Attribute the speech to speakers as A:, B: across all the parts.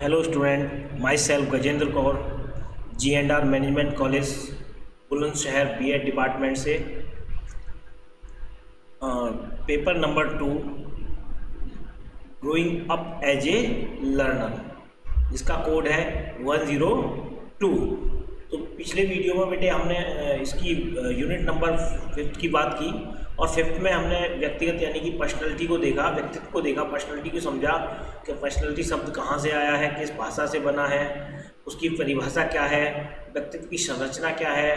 A: Hello student, myself Gajendra Kaur, G&R management college Bulandshahr B.Ed department से। Paper number 2, growing up as a learner, जिसका code है 102। तो पिछले video में बेटे हमने इसकी यूनिट नंबर 5 की बात की, और 5 में हमने व्यक्तिगत यानी कि पर्सनैलिटी को देखा, व्यक्तित्व को देखा, पर्सनैलिटी को समझा कि पर्सनैलिटी शब्द कहाँ से आया है, किस भाषा से बना है, उसकी परिभाषा क्या है, व्यक्तित्व की संरचना क्या है,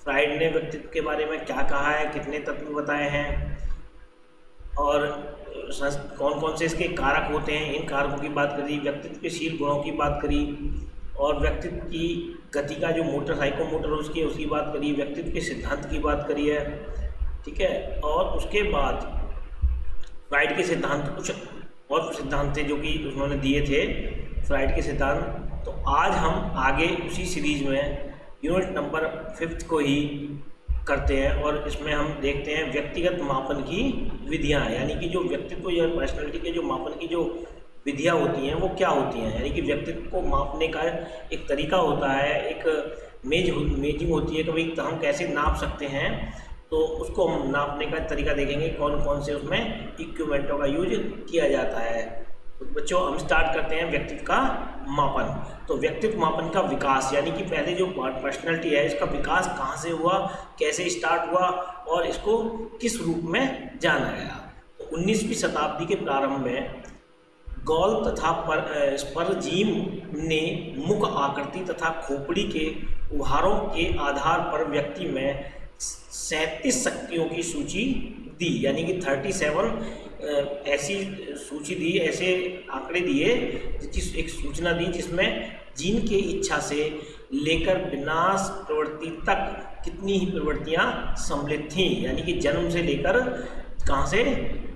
A: फ्राइड ने व्यक्तित्व के बारे में क्या कहा है, कितने तत्व बताए हैं, और कौन कौन से इसके कारक होते हैं, इन कारकों की बात करी, व्यक्तित्व के शील गुणों की बात करी, और व्यक्तित्व की गति का जो मोटर साइकोमोटर उसकी बात करी, व्यक्तित्व के सिद्धांत की बात करी है। ठीक है, और उसके बाद फ्राइड के सिद्धांत, कुछ और सिद्धांत थे जो कि उन्होंने दिए थे फ्राइड के सिद्धांत। तो आज हम आगे उसी सीरीज में यूनिट नंबर 5 को ही करते हैं, और इसमें हम देखते हैं व्यक्तिगत मापन की विधियां, यानी कि जो व्यक्तित्व या पर्सनैलिटी के जो मापन की जो विधियां होती हैं वो क्या होती हैं। यानी कि व्यक्तित्व को मापने का एक तरीका होता है, एक मेजिंग होती है कि भाई हम कैसे नाप सकते हैं, तो उसको हम नापने का तरीका देखेंगे, कौन कौन से उसमें इक्विपमेंटों का यूज किया जाता है। तो बच्चों हम स्टार्ट करते हैं व्यक्तित्व का मापन। तो व्यक्तित्व मापन का विकास, यानी कि पहले जो पर्सनैलिटी है इसका विकास कहाँ से हुआ, कैसे स्टार्ट हुआ, और इसको किस रूप में जाना गया। तो 19वीं शताब्दी के प्रारंभ में गॉल तथा स्परजीम ने मुख आकृति तथा खोपड़ी के उभारों के आधार पर व्यक्ति में 37 शक्तियों की सूची दी, यानी कि 37 ऐसी सूची दी, ऐसे आंकड़े दिए, जिस एक सूचना दी जिसमें जीन के इच्छा से लेकर विनाश प्रवृत्ति तक कितनी ही प्रवृत्तियां सम्मिलित थीं। यानी कि जन्म से लेकर कहाँ से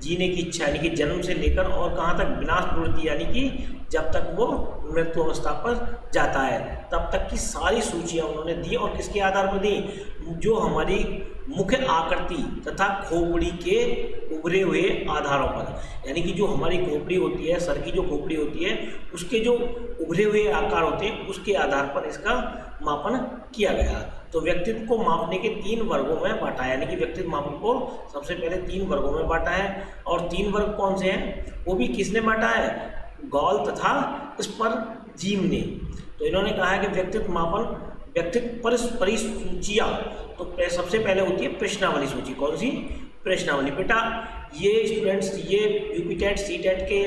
A: जीने की इच्छा, यानी कि जन्म से लेकर और कहाँ तक विनाश प्रवृत्ति, यानी कि जब तक वो मृत्यु अवस्था पर जाता है तब तक की सारी सूचियाँ उन्होंने दी। और किसके आधार पर दी? जो हमारी मुख्य आकृति तथा खोपड़ी के उभरे हुए आधारों पर, यानी कि जो हमारी खोपड़ी होती है, सर की जो खोपड़ी होती है, उसके जो उभरे हुए आकार होते हैं उसके आधार पर इसका मापन किया गया। तो व्यक्तित्व को मापने के 3 वर्गों में बांटा है, यानी कि व्यक्तित्व मापन को सबसे पहले 3 वर्गों में बांटा है। और 3 वर्ग कौन से हैं वो भी किसने बांटा है? गॉल तथा स्परजीम ने। तो इन्होंने कहा है कि व्यक्तित्व मापन, व्यक्तित्व परिसूचियाँ, तो सबसे पहले होती है प्रश्नावली सूची। कौन सी? प्रश्नावली। बेटा ये स्टूडेंट्स, ये यूपी-टेट सी-टेट के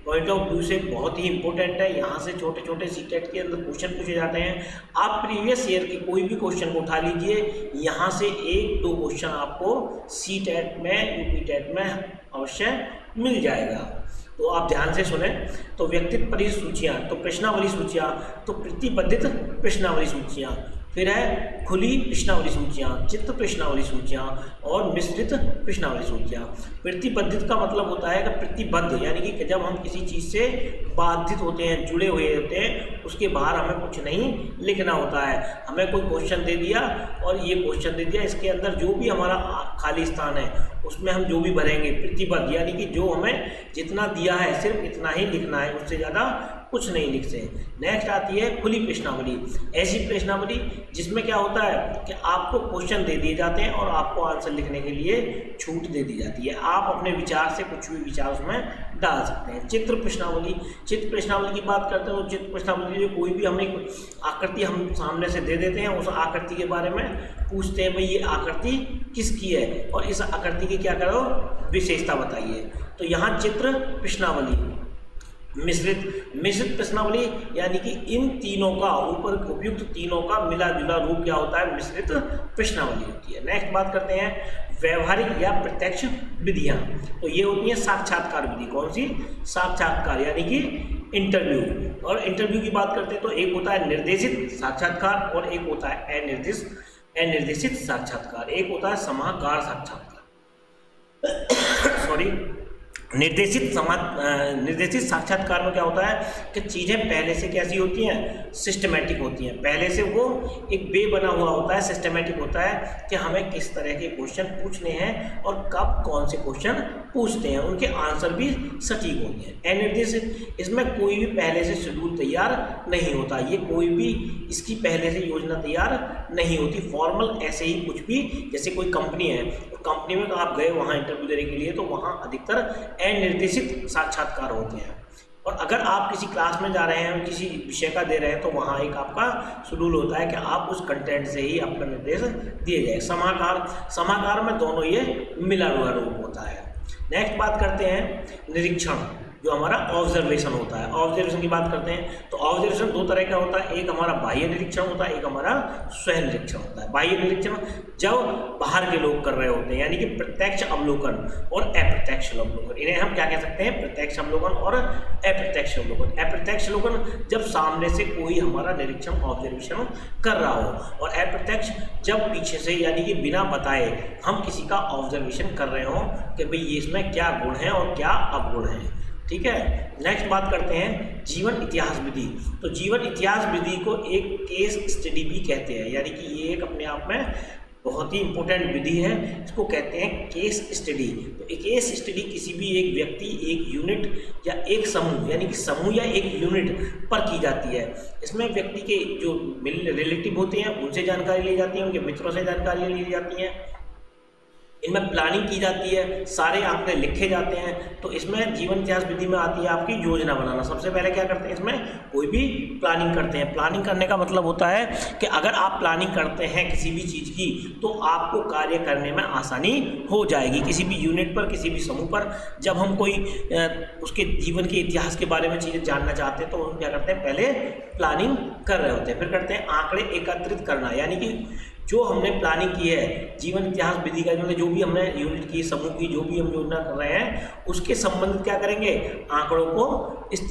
A: पॉइंट ऑफ व्यू से बहुत ही इंपॉर्टेंट है। यहाँ से छोटे छोटे सी-टेट के अंदर क्वेश्चन पूछे जाते हैं। आप प्रीवियस ईयर के कोई भी क्वेश्चन को उठा लीजिए, यहाँ से 1-2 क्वेश्चन आपको सी-टेट में, यूपी-टेट में अवश्य मिल जाएगा। तो आप ध्यान से सुने। तो व्यक्तित्व परिसूचियाँ, तो प्रश्नावली सूचियाँ, तो प्रतिबद्धित प्रश्नावली सूचियाँ, फिर है खुली प्रश्नावली सूचियाँ, चित्त प्रश्नावली सूचियाँ, और मिश्रित प्रश्नावली सूचियाँ। प्रतिबद्धित का मतलब होता है कि प्रतिबद्ध, यानी कि जब हम किसी चीज़ से बाधित होते हैं, जुड़े हुए होते हैं, उसके बाहर हमें कुछ नहीं लिखना होता है। हमें कोई क्वेश्चन दे दिया और ये क्वेश्चन दे दिया, इसके अंदर जो भी हमारा खाली स्थान है उसमें हम जो भी भरेंगे, प्रतिबद्ध, यानी कि जो हमें जितना दिया है सिर्फ इतना ही लिखना है, उससे ज़्यादा कुछ नहीं लिखते। नेक्स्ट आती है खुली प्रश्नावली। ऐसी प्रश्नावली जिसमें क्या होता है कि आपको क्वेश्चन दे दिए जाते हैं और आपको आंसर लिखने के लिए छूट दे दी जाती है। आप अपने विचार से कुछ भी विचार उसमें डाल सकते हैं। चित्र प्रश्नावली, चित्र प्रश्नावली की बात करते हैं तो चित्र प्रश्नावली जो कोई भी हमें आकृति हम सामने से दे देते हैं, उस आकृति के बारे में पूछते हैं, भाई ये आकृति किसकी है और इस आकृति की क्या करो विशेषता बताइए। तो यहाँ चित्र प्रश्नावली। मिश्रित प्रश्नावली, यानी कि इन तीनों का, ऊपर उपयुक्त तीनों का मिला जुला रूप क्या होता है? मिश्रित प्रश्नावली होती है। नेक्स्ट बात करते हैं व्यवहारिक या प्रत्यक्ष विधियां। तो ये होती है साक्षात्कार विधि। कौन सी? साक्षात्कार, यानी कि इंटरव्यू। और इंटरव्यू की बात करते हैं तो एक होता है निर्देशित साक्षात्कार और एक होता है अनिर्देशित साक्षात्कार, एक होता है समाहकार साक्षात्कार। सॉरी, निर्देशित साक्षात्कार में क्या होता है कि चीज़ें पहले से कैसी होती हैं, सिस्टमेटिक होती हैं। पहले से वो एक वे बना हुआ होता है, सिस्टमेटिक होता है कि हमें किस तरह के क्वेश्चन पूछने हैं और कब कौन से क्वेश्चन पूछते हैं, उनके आंसर भी सटीक होते हैं। अनिर्देशित, इसमें कोई भी पहले से शेड्यूल तैयार नहीं होता, ये कोई भी इसकी पहले से योजना तैयार नहीं होती। फॉर्मल ऐसे ही कुछ भी, जैसे कोई कंपनी है तो कंपनी में आप गए वहाँ इंटरव्यू देने के लिए, तो वहाँ अधिकतर अनिर्देशित साक्षात्कार होते हैं। और अगर आप किसी क्लास में जा रहे हैं, किसी विषय का दे रहे हैं, तो वहाँ एक आपका शेड्यूल होता है कि आप उस कंटेंट से ही आपका निर्देश दिए जाए। समाकार में दोनों ये मिला हुआ रूप होता है। नेक्स्ट बात करते हैं निरीक्षण, जो हमारा ऑब्जर्वेशन होता है। ऑब्जर्वेशन की बात करते हैं तो ऑब्जर्वेशन दो तरह का होता है, एक हमारा बाह्य निरीक्षण होता है, एक हमारा स्वयं निरीक्षण होता है। बाह्य निरीक्षण जब बाहर के लोग कर रहे होते हैं, यानी कि प्रत्यक्ष अवलोकन और अप्रत्यक्ष अवलोकन। इन्हें हम क्या कह सकते हैं, प्रत्यक्ष अवलोकन और अप्रत्यक्ष अवलोकन। अप्रत्यक्ष अवलोकन जब सामने से कोई हमारा निरीक्षण ऑब्जर्वेशन कर रहा हो, और अप्रत्यक्ष जब पीछे से यानी कि बिना बताए हम किसी का ऑब्जर्वेशन कर रहे हों कि भाई ये इसमें क्या गुण है और क्या अवगुण है। ठीक है। नेक्स्ट बात करते हैं जीवन इतिहास विधि। तो जीवन इतिहास विधि को एक केस स्टडी भी कहते हैं, यानी कि ये एक अपने आप में बहुत ही इंपॉर्टेंट विधि है, इसको कहते हैं केस स्टडी। तो एक केस स्टडी किसी भी एक व्यक्ति, एक यूनिट या एक समूह, यानी कि समूह या एक यूनिट पर की जाती है। इसमें व्यक्ति के जो रिलेटिव होते हैं उनसे जानकारी ली जाती है, उनके मित्रों से जानकारी ली जाती है, इनमें प्लानिंग की जाती है, सारे आंकड़े लिखे जाते हैं। तो इसमें जीवन इतिहास विधि में आती है आपकी योजना बनाना। सबसे पहले क्या करते हैं, इसमें कोई भी प्लानिंग करते हैं। प्लानिंग करने का मतलब होता है कि अगर आप प्लानिंग करते हैं किसी भी चीज़ की, तो आपको कार्य करने में आसानी हो जाएगी। किसी भी यूनिट पर, किसी भी समूह पर जब हम कोई उसके जीवन के इतिहास के बारे में चीज़ें जानना चाहते हैं, तो हम क्या करते हैं, पहले प्लानिंग कर रहे होते हैं। फिर करते हैं आंकड़े एकत्रित करना, यानी कि जो हमने प्लानिंग की है जीवन इतिहास विधि का, मतलब जो भी हमने यूनिट की, समूह की, जो भी हम योजना कर रहे हैं, उसके संबंधित क्या करेंगे, आंकड़ों को इस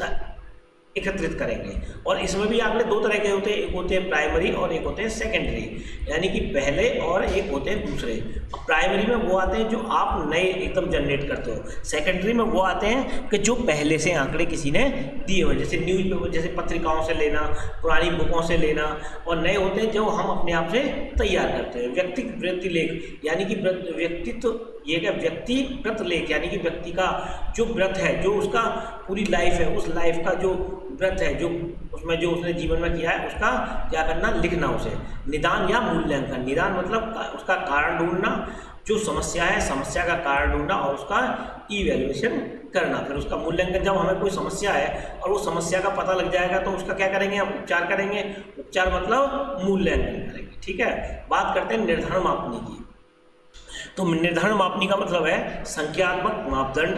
A: एकत्रित करेंगे। और इसमें भी आंकड़े दो तरह के होते हैं, एक होते हैं प्राइमरी और एक होते हैं सेकेंडरी, यानी कि पहले और एक होते हैं दूसरे। प्राइमरी में वो आते हैं जो आप नए एकदम जनरेट करते हो, सेकेंडरी में वो आते हैं कि जो पहले से आंकड़े किसी ने दिए हुए, जैसे न्यूज़पेपर, जैसे पत्रिकाओं से लेना, पुरानी बुकों से लेना। और नए होते हैं जो हम अपने आप से तैयार करते हैं। व्यक्ति लेख, यानी कि व्यक्तित्व, ये क्या व्यक्तिगत लेख, यानी कि व्यक्ति का जो व्रत है, जो उसका पूरी लाइफ है, उस लाइफ का जो व्रत है, जो उसमें जो उसने जीवन में किया है, उसका क्या करना, लिखना उसे। निदान या मूल्यांकन, निदान मतलब उसका कारण ढूंढना, जो समस्या है समस्या का कारण ढूंढना और उसका इवैल्यूएशन करना। फिर उसका मूल्यांकन, जब हमें कोई समस्या है और वो समस्या का पता लग जाएगा तो उसका क्या करेंगे, हम उपचार करेंगे। उपचार मतलब मूल्यांकन करेंगे। ठीक है। बात करते हैं निर्धारण मापनी की। तो निर्धारण मापनी का मतलब है संख्यात्मक मापदंड,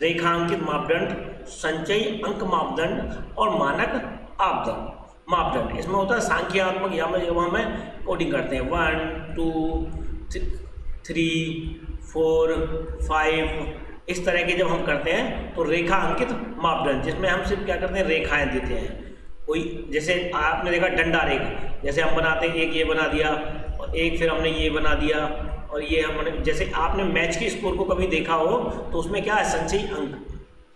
A: रेखांकित मापदंड, संचयी अंक मापदंड और मानक मापदंड। इसमें होता है सांख्यात्मक, या में जब हमें कोडिंग करते हैं 1 2 3 4 5, इस तरह के जब हम करते हैं तो रेखा अंकित मापदंड, जिसमें हम सिर्फ क्या करते हैं, रेखाएं देते हैं। कोई जैसे आपने देखा डंडा रेख, जैसे हम बनाते हैं, एक ये बना दिया और एक फिर हमने ये बना दिया, और ये हमने, जैसे आपने मैच के स्कोर को कभी देखा हो तो उसमें क्या है, संचयी अंक।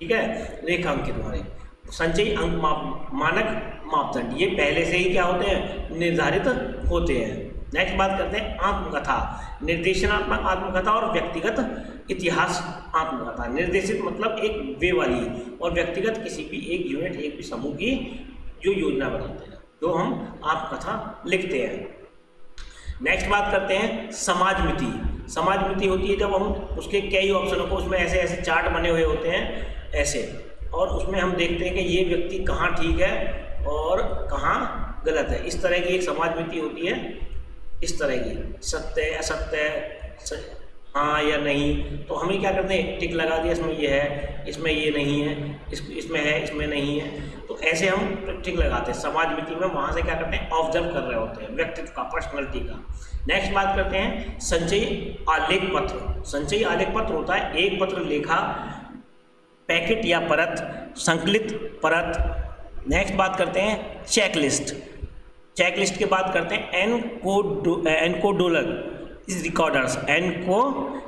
A: ठीक है, रेखांकित हमारे संचयी अंक मानक मापदंड, ये पहले से ही क्या होते हैं, निर्धारित होते हैं। नेक्स्ट बात करते हैं आत्मकथा, निर्देशनात्मक आत्मकथा और व्यक्तिगत इतिहास आत्मकथा। निर्देशित मतलब एक वे वाली, और व्यक्तिगत किसी भी एक यूनिट, एक भी समूह की जो योजना बनाते हैं, जो हम आत्मकथा लिखते हैं। नेक्स्ट बात करते हैं समाजमिति। समाजमिति होती है जब हम उसके कई ऑप्शनों को, उसमें ऐसे ऐसे चार्ट बने हुए होते हैं ऐसे, और उसमें हम देखते हैं कि ये व्यक्ति कहाँ ठीक है और कहाँ गलत है। इस तरह की एक समाजमिति होती है, इस तरह की, सत्य असत्य, हाँ या नहीं। तो हमें क्या करते हैं, टिक लगा दिया, इसमें ये है, इसमें ये नहीं है, इसमें है, इसमें नहीं है। तो ऐसे हम टिक लगाते हैं समाजमिति में। वहाँ से क्या करते हैं, ऑब्जर्व कर रहे होते हैं व्यक्तित्व का, पर्सनैलिटी का। नेक्स्ट बात करते हैं संचयी आलेख पत्र। संचयी आलेख पत्र होता है एक पत्र लेखा, पैकेट या परत, संकलित परत। नेक्स्ट बात करते हैं चेकलिस्ट। चेकलिस्ट के बाद करते हैं एनकोडोलर रिकॉर्डर्स।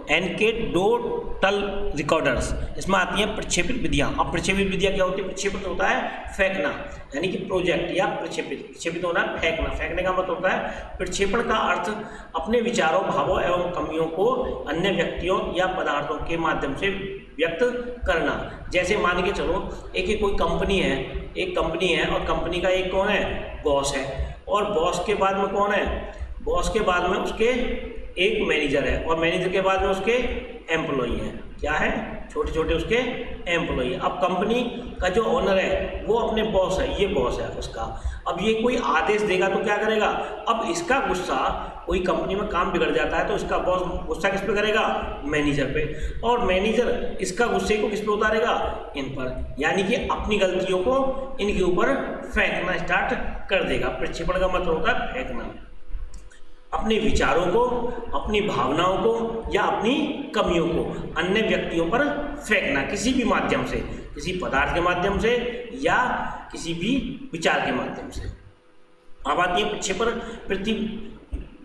A: एनकेडोटल रिकॉर्डर्स, इसमें आती हैं प्रक्षेपित विधियाँ। अब प्रक्षेपित विधियाँ क्या होती है? प्रक्षेपित होता है फेंकना, यानी कि प्रोजेक्ट या प्रक्षेपित होना फेंकना। फेंकने का मतलब होता है प्रक्षेपण का अर्थ अपने विचारों, भावों एवं कमियों को अन्य व्यक्तियों या पदार्थों के माध्यम से व्यक्त करना। जैसे मान के चलो एक कोई कंपनी है, एक कंपनी है और कंपनी का एक कौन है? बॉस है, और बॉस के बाद में कौन है? बॉस के बाद में उसके एक मैनेजर है, और मैनेजर के बाद में उसके एम्प्लॉई हैं। क्या है? छोटे छोटे उसके एम्प्लॉई। अब कंपनी का जो ओनर है वो अपने बॉस है, ये बॉस है उसका। अब ये कोई आदेश देगा तो क्या करेगा? अब इसका गुस्सा, कोई कंपनी में काम बिगड़ जाता है तो इसका बॉस गुस्सा किस पे करेगा? मैनेजर पे, और मैनेजर इसका गुस्से को किस पे उतारेगा? इन पर, यानी कि अपनी गलतियों को इनके ऊपर फेंकना स्टार्ट कर देगा। प्रक्षेपण का मतलब होता है फेंकना, अपने विचारों को, अपनी भावनाओं को या अपनी कमियों को अन्य व्यक्तियों पर फेंकना, किसी भी माध्यम से, किसी पदार्थ के माध्यम से या किसी भी विचार के माध्यम से। अब आती है प्रक्षेपण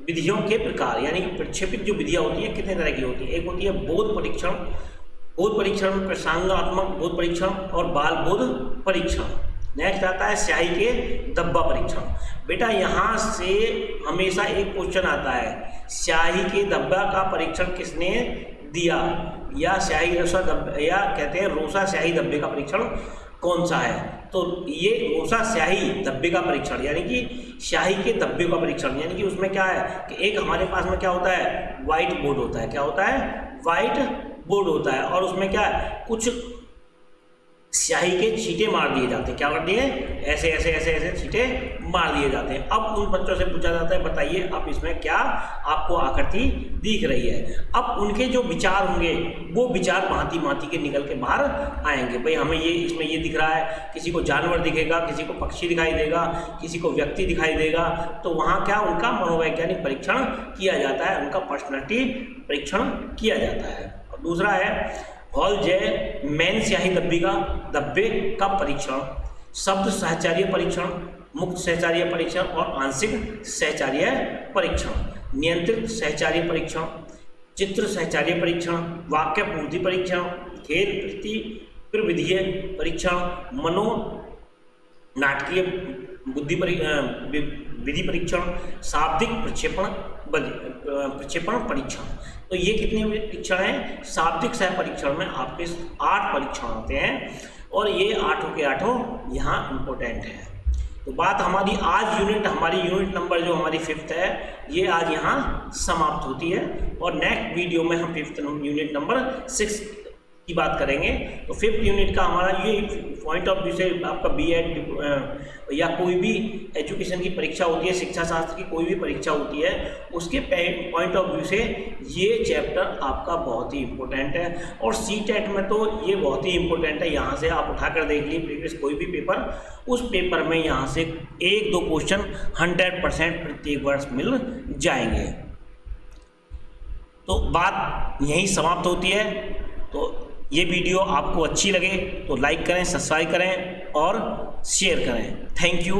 A: विधियों के प्रकार, यानी कि प्रक्षेपित जो विधियाँ होती हैं कितने तरह की होती है? एक होती है बोध परीक्षण, बोध परीक्षण, प्रसंगात्मक बोध परीक्षण और बाल बोध परीक्षण। नेक्स्ट आता है स्याही के धब्बा परीक्षण। बेटा यहाँ से हमेशा एक क्वेश्चन आता है, स्याही के धब्बा का परीक्षण किसने दिया? या स्याही रोसा धब्बे, या कहते हैं रोसा स्याही धब्बे का परीक्षण कौन सा है? तो ये रोसा स्याही धब्बे का परीक्षण, यानी कि स्याही के धब्बे का परीक्षण, यानी कि उसमें क्या है कि एक हमारे पास में क्या होता है? व्हाइट बोर्ड होता है। क्या होता है? व्हाइट बोर्ड होता है, और उसमें क्या है? कुछ स्याही के छींटे मार दिए जाते हैं। क्या कर दिए? ऐसे ऐसे ऐसे ऐसे छींटे मार दिए जाते हैं। अब उन बच्चों से पूछा जाता है बताइए अब इसमें क्या आपको आकृति दिख रही है? अब उनके जो विचार होंगे वो विचार भांति भांति के निकल के बाहर आएंगे। भाई हमें ये इसमें ये दिख रहा है, किसी को जानवर दिखेगा, किसी को पक्षी दिखाई देगा, किसी को व्यक्ति दिखाई देगा, तो वहाँ क्या उनका मनोवैज्ञानिक परीक्षण किया जाता है, उनका पर्सनैलिटी परीक्षण किया जाता है। और दूसरा है हॉल जय मैन स्याही धब्बे का परीक्षण, शब्द सहचार्य परीक्षण, मुक्त सहचार्य परीक्षण और आंशिक सहचार्य परीक्षण, नियंत्रित सहचार्य परीक्षण, चित्र सहचार्य परीक्षण, वाक्य पूर्ति परीक्षण, खेल प्रविधीय परीक्षण, मनो नाटकीय बुद्धि विधि परीक्षण, शाब्दिक प्रक्षेपण परीक्षण। तो ये कितने परीक्षण हैं? शाब्दिक सह परीक्षण में आपके 8 परीक्षण होते हैं, और ये 8 के 8 यहाँ इम्पोर्टेंट है। तो बात हमारी आज हमारी यूनिट नंबर जो हमारी 5th है, ये आज यहाँ समाप्त होती है, और नेक्स्ट वीडियो में हम 5th यूनिट नंबर 6 की बात करेंगे। तो 5th यूनिट का हमारा ये पॉइंट ऑफ व्यू से आपका बीएड या कोई भी एजुकेशन की परीक्षा होती है, शिक्षा शास्त्र की कोई भी परीक्षा होती है, उसके पॉइंट ऑफ व्यू से ये चैप्टर आपका बहुत ही इम्पोर्टेंट है। और CTET में तो ये बहुत ही इम्पोर्टेंट है। यहाँ से आप उठाकर देख लीजिए प्रीवियस कोई भी पेपर, उस पेपर में यहाँ से 1-2 क्वेश्चन 100% प्रत्येक वर्ष मिल जाएंगे। तो बात यहीं समाप्त होती है। तो ये वीडियो आपको अच्छी लगे तो लाइक करें, सब्सक्राइब करें और शेयर करें। Thank you.